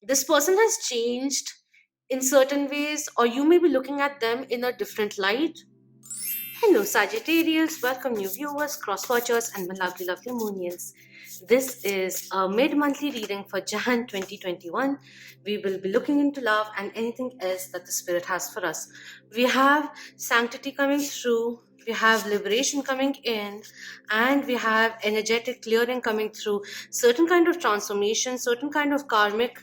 This person has changed in certain ways, or you may be looking at them in a different light. Hello, Sagittarius. Welcome, new viewers, cross watchers, and my lovely, lovely Moonians. This is a mid monthly reading for Jan 2021. We will be looking into love and anything else that the Spirit has for us. We have sanctity coming through, we have liberation coming in, and we have energetic clearing coming through. Certain kind of transformation, certain kind of karmic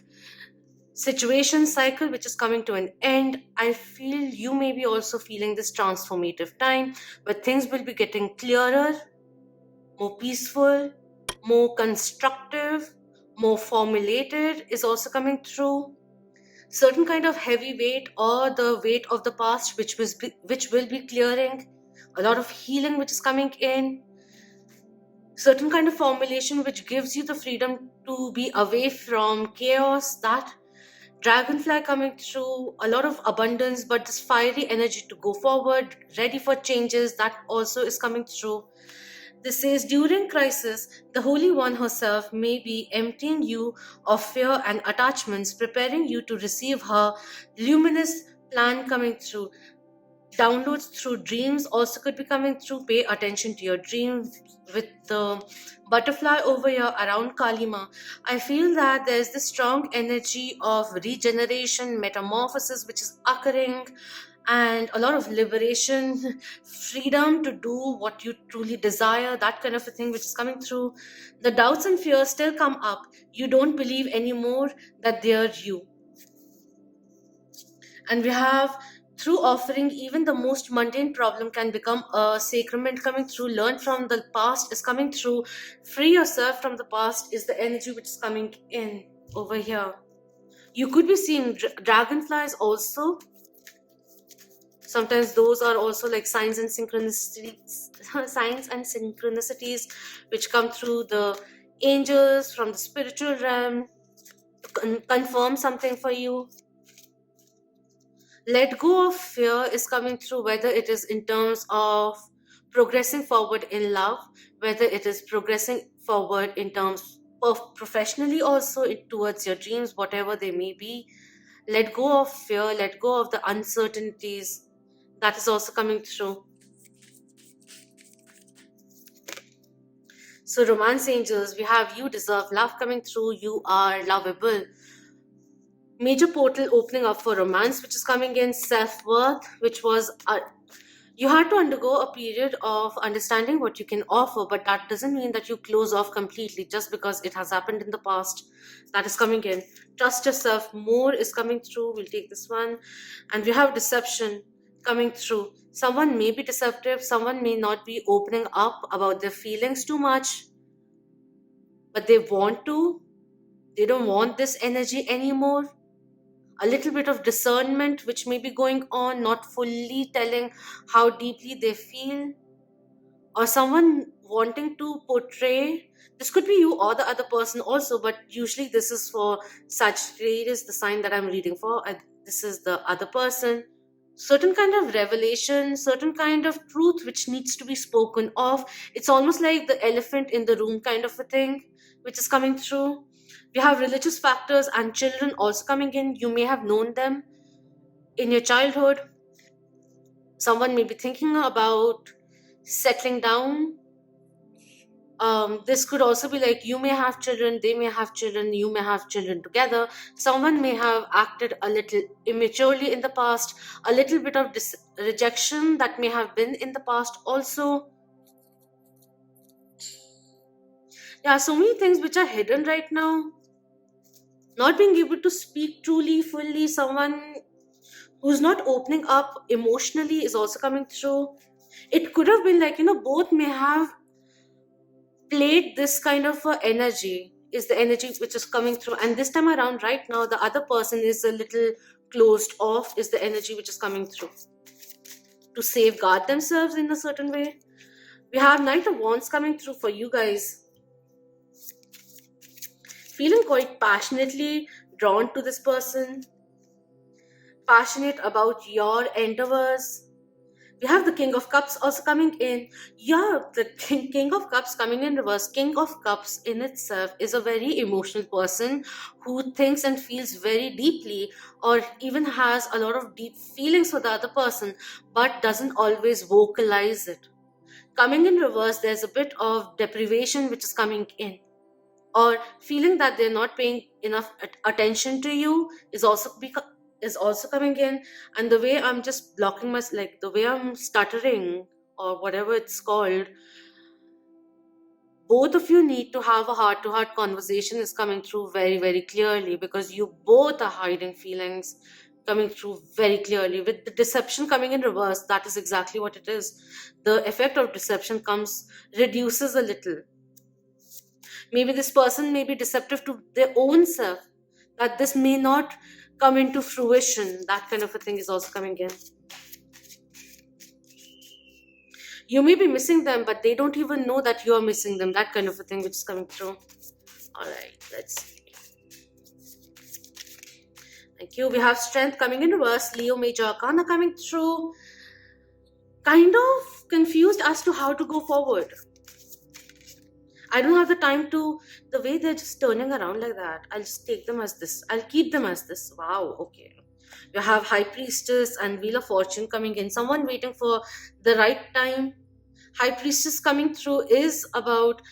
situation cycle which is coming to an end. I feel you may be also feeling this transformative time where things will be getting clearer, more peaceful, more constructive, more formulated is also coming through. Certain kind of heavy weight or the weight of the past which will be clearing. A lot of healing which is coming in. Certain kind of formulation which gives you the freedom to be away from chaos, that dragonfly coming through, a lot of abundance, but this fiery energy to go forward, ready for changes, that also is coming through. This says during crisis, the Holy One herself may be emptying you of fear and attachments, preparing you to receive her luminous plan coming through. Downloads through dreams also could be coming through. Pay attention to your dreams. With the butterfly over here around Kalima, I feel that there's this strong energy of regeneration, metamorphosis which is occurring, and a lot of liberation, freedom to do what you truly desire, that kind of a thing which is coming through. The doubts and fears still come up. You don't believe anymore that they are you. And we have, through offering, even the most mundane problem can become a sacrament coming through. Learn from the past is coming through. Free yourself from the past is the energy which is coming in over here. You could be seeing dragonflies also. Sometimes those are also like signs and synchronicities signs and synchronicities which come through the angels from the spiritual realm to confirm something for you. Let go of fear is coming through, whether it is in terms of progressing forward in love, whether it is progressing forward in terms of professionally also towards your dreams, whatever they may be. Let go of fear, let go of the uncertainties, that is also coming through. So romance angels, we have you deserve love coming through. You are lovable. Major portal opening up for romance which is coming in. Self-worth, which was you had to undergo a period of understanding what you can offer, but that doesn't mean that you close off completely just because it has happened in the past. That is coming in. Trust yourself more is coming through. We'll take this one. And we have deception coming through. Someone may be deceptive, someone may not be opening up about their feelings too much, but they want to. They don't want this energy anymore. A little bit of discernment which may be going on, not fully telling how deeply they feel, or someone wanting to portray. This could be you or the other person also, but usually this is for Sagittarius, the sign that I'm reading for, and this is the other person. Certain kind of revelation, certain kind of truth which needs to be spoken of. It's almost like the elephant in the room kind of a thing which is coming through. We have religious factors and children also coming in. You may have known them in your childhood. Someone may be thinking about settling down. This could also be like you may have children, they may have children, you may have children together. Someone may have acted a little immaturely in the past, a little bit of rejection that may have been in the past also. Yeah, so many things which are hidden right now. Not being able to speak truly, fully, someone who's not opening up emotionally is also coming through. It could have been like, both may have played this kind of energy, is the energy which is coming through. And this time around, right now, the other person is a little closed off, is the energy which is coming through to safeguard themselves in a certain way. We have Knight of Wands coming through for you guys. Feeling quite passionately drawn to this person, passionate about your endeavors, We have the King of Cups also coming in. Yeah, the King of Cups coming in reverse. King of Cups in itself is a very emotional person who thinks and feels very deeply, or even has a lot of deep feelings for the other person, but doesn't always vocalize it. Coming in reverse, there's a bit of deprivation which is coming in, or feeling that they're not paying enough attention to you is also coming in. And the way I'm just blocking my, like the way I'm stuttering or whatever it's called, both of you need to have a heart to heart conversation is coming through very very clearly, because you both are hiding feelings coming through very clearly. With the deception coming in reverse, that is exactly what it is. The effect of deception comes, reduces a little. Maybe this person may be deceptive to their own self, that this may not come into fruition. That kind of a thing is also coming in. You may be missing them, but they don't even know that you're missing them. That kind of a thing which is coming through. All right, let's see. Thank you. We have strength coming in reverse. Leo major arcana coming through. Kind of confused as to how to go forward. I don't have the time to, the way they're just turning around like that. I'll just take them as this. I'll keep them as this. Wow, okay. You have High Priestess and Wheel of Fortune coming in. Someone waiting for the right time. High Priestess coming through is about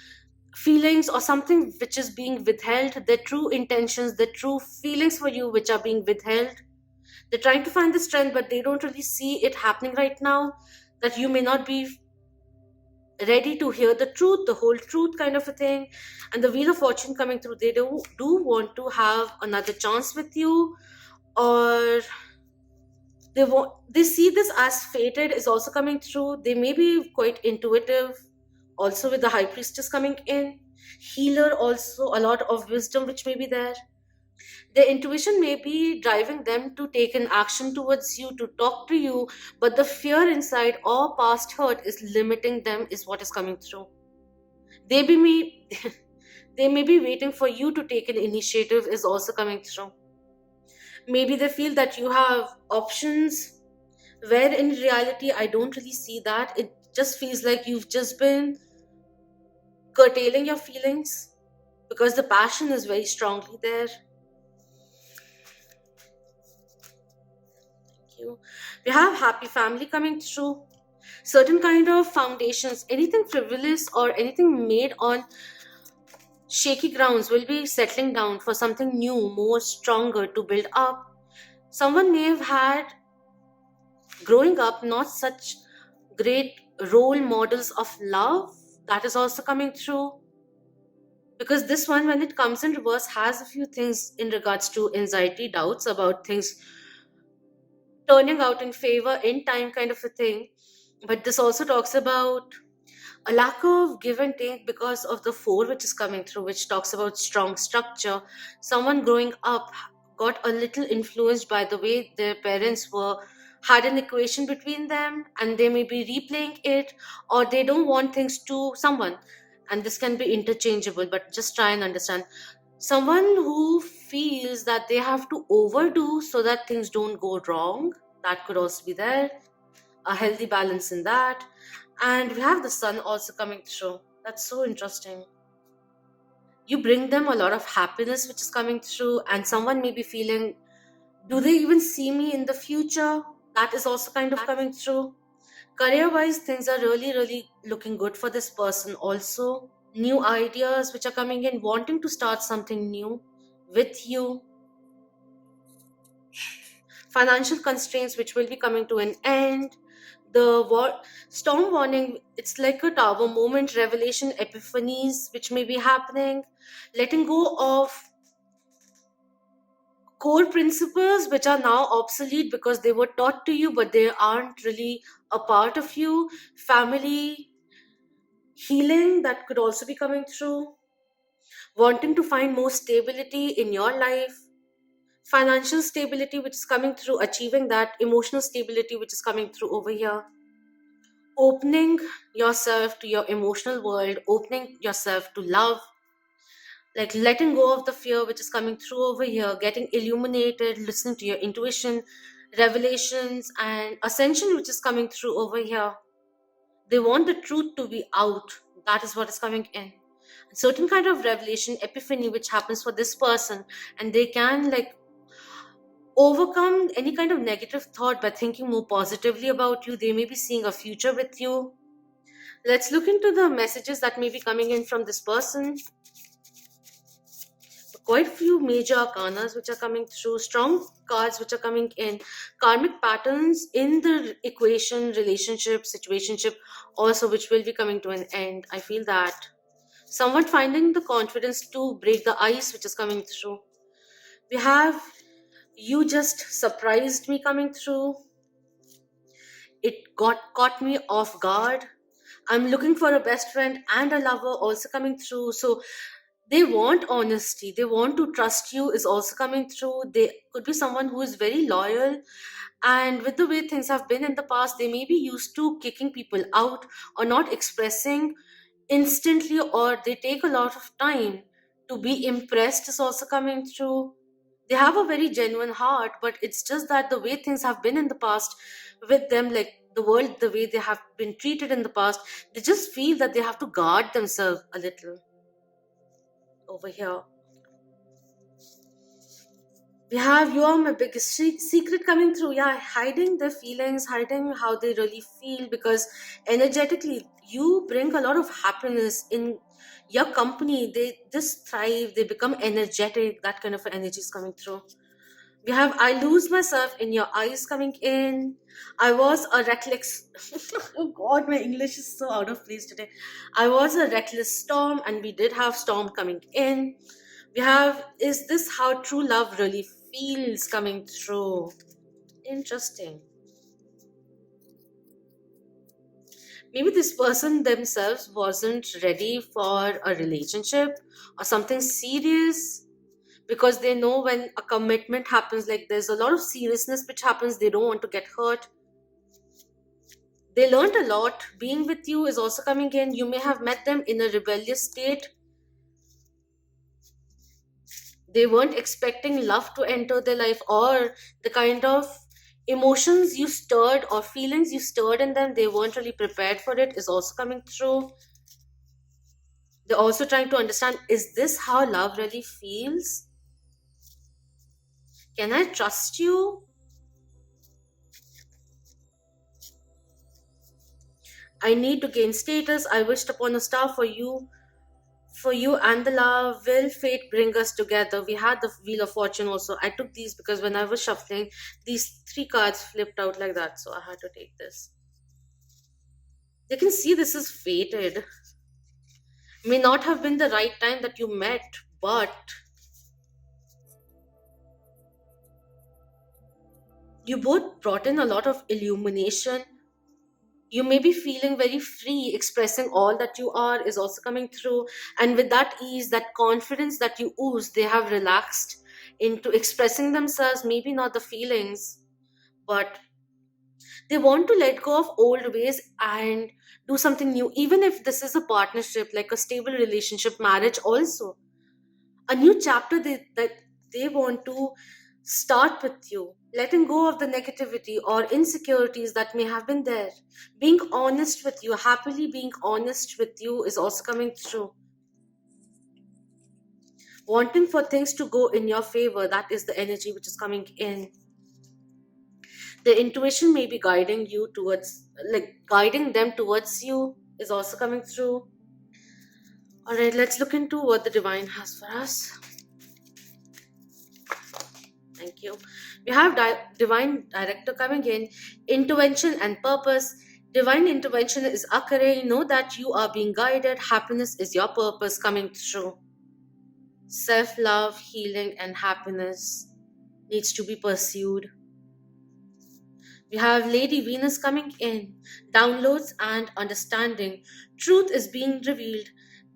feelings or something which is being withheld, their true intentions, their true feelings for you which are being withheld. They're trying to find the strength, but they don't really see it happening right now. That you may not be ready to hear the truth, the whole truth kind of a thing. And the Wheel of Fortune coming through, they do want to have another chance with you, or they see this as fated is also coming through. They may be quite intuitive also, with the High Priestess coming in. Healer also, a lot of wisdom which may be there. Their intuition may be driving them to take an action towards you, to talk to you, but the fear inside or past hurt is limiting them, is what is coming through. They be me they may be waiting for you to take an initiative, is also coming through. Maybe they feel that you have options, where in reality I don't really see that. It just feels like you've just been curtailing your feelings, because the passion is very strongly there. You we have happy family coming through. Certain kind of foundations, anything frivolous or anything made on shaky grounds, will be settling down for something new, more stronger to build up. Someone may have had, growing up, not such great role models of love. That is also coming through, because this one, when it comes in reverse, has a few things in regards to anxiety, doubts about things turning out in favor in time, kind of a thing. But this also talks about a lack of give and take because of the four which is coming through, which talks about strong structure. Someone growing up got a little influenced by the way their parents were, had an equation between them, and they may be replaying it, or they don't want things to someone. And this can be interchangeable, but just try and understand. Someone who feels that they have to overdo so that things don't go wrong, that could also be there. A healthy balance in that. And we have the sun also coming through. That's so interesting. You bring them a lot of happiness which is coming through, and someone may be feeling, do they even see me in the future? That is also kind of coming through. Career wise, things are really really looking good for this person also. New ideas which are coming in, wanting to start something new with you. Financial constraints which will be coming to an end. The storm warning, it's like a tower moment, revelation, epiphanies which may be happening. Letting go of core principles which are now obsolete because they were taught to you but they aren't really a part of you. Family healing, that could also be coming through. Wanting to find more stability in your life. Financial stability which is coming through, achieving that. Emotional stability which is coming through over here. Opening yourself to your emotional world, opening yourself to love, like letting go of the fear which is coming through over here, getting illuminated, listening to your intuition, revelations and ascension which is coming through over here. They want the truth to be out. That is what is coming in. Certain kind of revelation, epiphany, which happens for this person, and they can like overcome any kind of negative thought by thinking more positively about you. They may be seeing a future with you. Let's look into the messages that may be coming in from this person. Quite few major arcanas which are coming through, strong cards which are coming in, karmic patterns in the equation, relationship, situationship, also which will be coming to an end. I feel that someone finding the confidence to break the ice which is coming through. We have you just surprised me coming through. It got caught me off guard. I'm looking for a best friend and a lover also coming through. So they want honesty, they want to trust you is also coming through. They could be someone who is very loyal, and with the way things have been in the past, they may be used to kicking people out or not expressing instantly, or they take a lot of time to be impressed is also coming through. They have a very genuine heart, but it's just that the way things have been in the past with them, like the world, the way they have been treated in the past, they just feel that they have to guard themselves a little over here. We have you are my biggest secret coming through. Yeah, hiding their feelings, hiding how they really feel, because energetically you bring a lot of happiness in your company. They just thrive, they become energetic. That kind of energy is coming through. We have I lose myself in your eyes coming in. I was a reckless oh god, my English is so out of place today. I was a reckless storm, and we did have storm coming in. We have is this how true love really feels coming through. Interesting. Maybe this person themselves wasn't ready for a relationship or something serious, because they know when a commitment happens, like there's a lot of seriousness which happens, they don't want to get hurt. They learned a lot. Being with you is also coming in. You may have met them in a rebellious state. They weren't expecting love to enter their life, or the kind of emotions you stirred or feelings you stirred in them, they weren't really prepared for it is also coming through. They're also trying to understand, is this how love really feels? Can I trust you? I need to gain status. I wished upon a star for you. For you and the love, will fate bring us together? We had the Wheel of Fortune also. I took these because when I was shuffling, these three cards flipped out like that, so I had to take this. You can see this is fated. May not have been the right time that you met, but you both brought in a lot of illumination. You may be feeling very free, expressing all that you are is also coming through. And with that ease, that confidence that you ooze, they have relaxed into expressing themselves, maybe not the feelings, but they want to let go of old ways and do something new. Even if this is a partnership, like a stable relationship, marriage also, a new chapter that they want to start with you, letting go of the negativity or insecurities that may have been there. Being honest with you, happily being honest with you is also coming through. Wanting for things to go in your favor, that is the energy which is coming in. The intuition may be guiding you towards, like guiding them towards you is also coming through. All right, let's look into what the divine has for us. Thank you. We have divine director coming in, intervention and purpose. Divine intervention is occurring. Know that you are being guided. Happiness is your purpose coming through. Self love, healing, and happiness needs to be pursued. We have Lady Venus coming in, downloads and understanding. Truth is being revealed.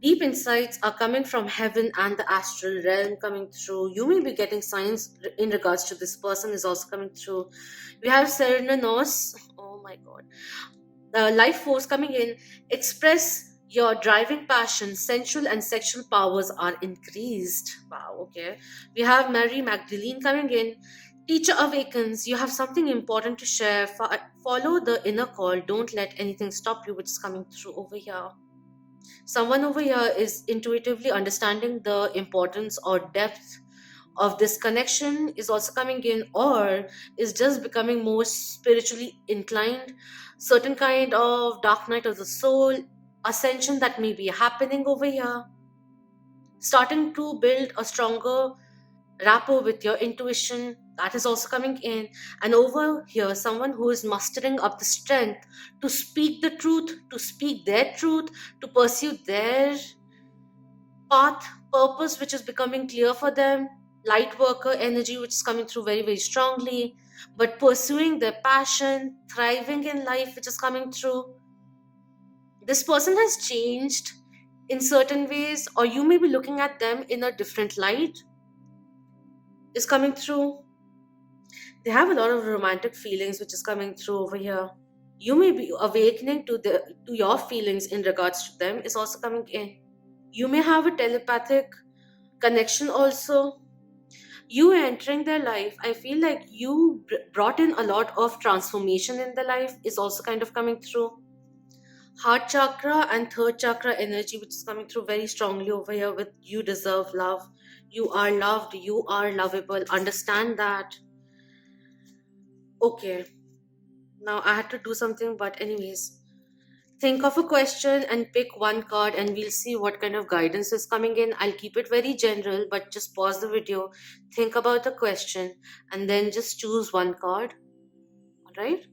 Deep insights are coming from heaven and the astral realm coming through. You may be getting signs in regards to this person is also coming through. We have Serenanos. Oh my god. The life force coming in. Express your driving passion. Sensual and sexual powers are increased. Wow, okay. We have Mary Magdalene coming in. Teacher awakens, you have something important to share. Follow the inner call. Don't let anything stop you, which is coming through over here. Someone over here is intuitively understanding the importance or depth of this connection, is also coming in, or is just becoming more spiritually inclined. Certain kind of dark night of the soul ascension that may be happening over here, starting to build a stronger rapport with your intuition, that is also coming in. And over here, someone who is mustering up the strength to speak the truth, to speak their truth, to pursue their path, purpose, which is becoming clear for them. Light worker energy, which is coming through very, very strongly, but pursuing their passion, thriving in life, which is coming through. This person has changed in certain ways, or you may be looking at them in a different light, is coming through. They have a lot of romantic feelings, which is coming through over here. You may be awakening to your feelings in regards to them, is also coming in. You may have a telepathic connection also. You entering their life, I feel like you brought in a lot of transformation in their life, is also kind of coming through. Heart chakra and third chakra energy, which is coming through very strongly over here with you deserve love. You are loved, you are lovable. Understand that. Okay, now I had to do something, but anyways, think of a question and pick one card, and we'll see what kind of guidance is coming in. I'll keep it very general, but just pause the video, think about the question, and then just choose one card. All right.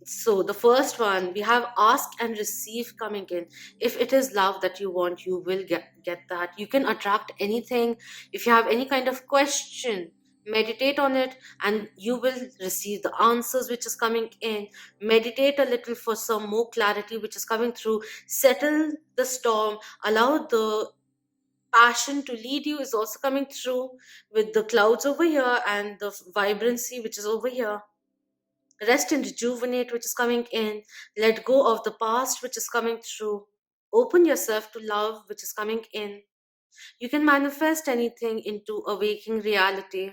So the first one, we have ask and receive coming in. If it is love that you want, you will get that. You can attract anything. If you have any kind of question, meditate on it and you will receive the answers which is coming in. Meditate a little for some more clarity which is coming through. Settle the storm. Allow the passion to lead you, is also coming through with the clouds over here and the vibrancy which is over here. Rest and rejuvenate, which is coming in. Let go of the past, which is coming through. Open yourself to love, which is coming in. You can manifest anything into a waking reality.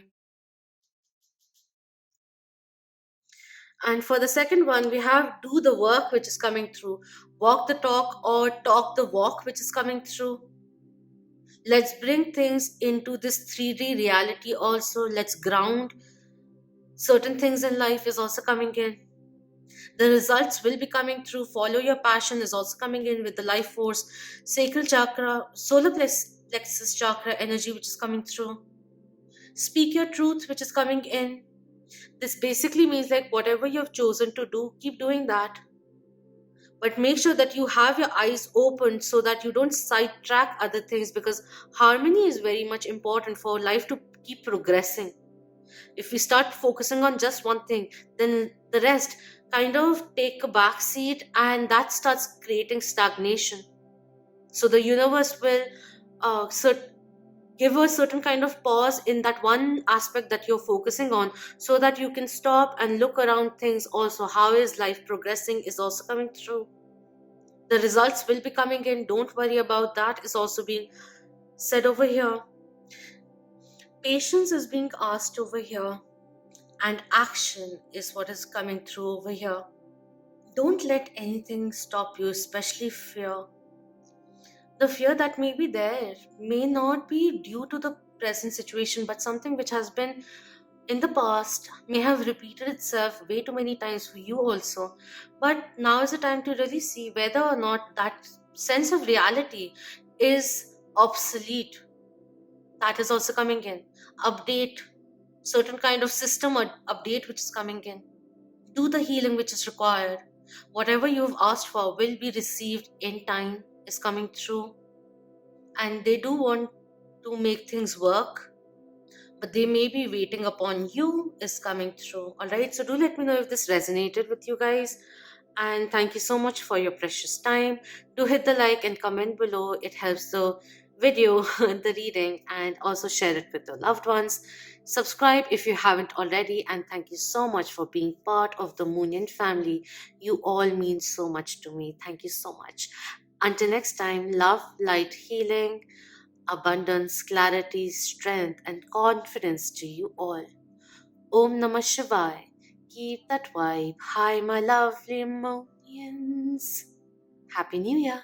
And for the second one, we have do the work, which is coming through. Walk the talk or talk the walk, which is coming through. Let's bring things into this 3D reality also. Let's ground certain things in life, is also coming in. The results will be coming through. Follow your passion, is also coming in with the life force, sacral chakra, solar plexus chakra energy, which is coming through. Speak your truth, which is coming in. This basically means like whatever you've chosen to do, keep doing that. But make sure that you have your eyes open so that you don't sidetrack other things, because harmony is very much important for life to keep progressing. If we start focusing on just one thing, then the rest kind of take a back seat and that starts creating stagnation. So the universe will give a certain kind of pause in that one aspect that you're focusing on, so that you can stop and look around things also. How is life progressing, is also coming through. The results will be coming in. Don't worry about that, is also being said over here. Patience is being asked over here, and action is what is coming through over here. Don't let anything stop you, especially fear. The fear that may be there may not be due to the present situation, but something which has been in the past, may have repeated itself way too many times for you also. But now is the time to really see whether or not that sense of reality is obsolete. That is also coming in. Update certain kind of system or update which is coming in. Do the healing which is required. Whatever you've asked for will be received in time, is coming through. And they do want to make things work, but they may be waiting upon you, is coming through. All right, so do let me know if this resonated with you guys. And thank you so much for your precious time. Do hit the like and comment below. It helps the video, the reading, and also share it with your loved ones. Subscribe if you haven't already. And thank you so much for being part of the Moonian family. You all mean so much to me. Thank you so much. Until next time, love, light, healing. abundance, clarity, strength, and confidence to you all. Om Namah Shivaya. Keep that vibe high, my lovely Monians. Happy New Year.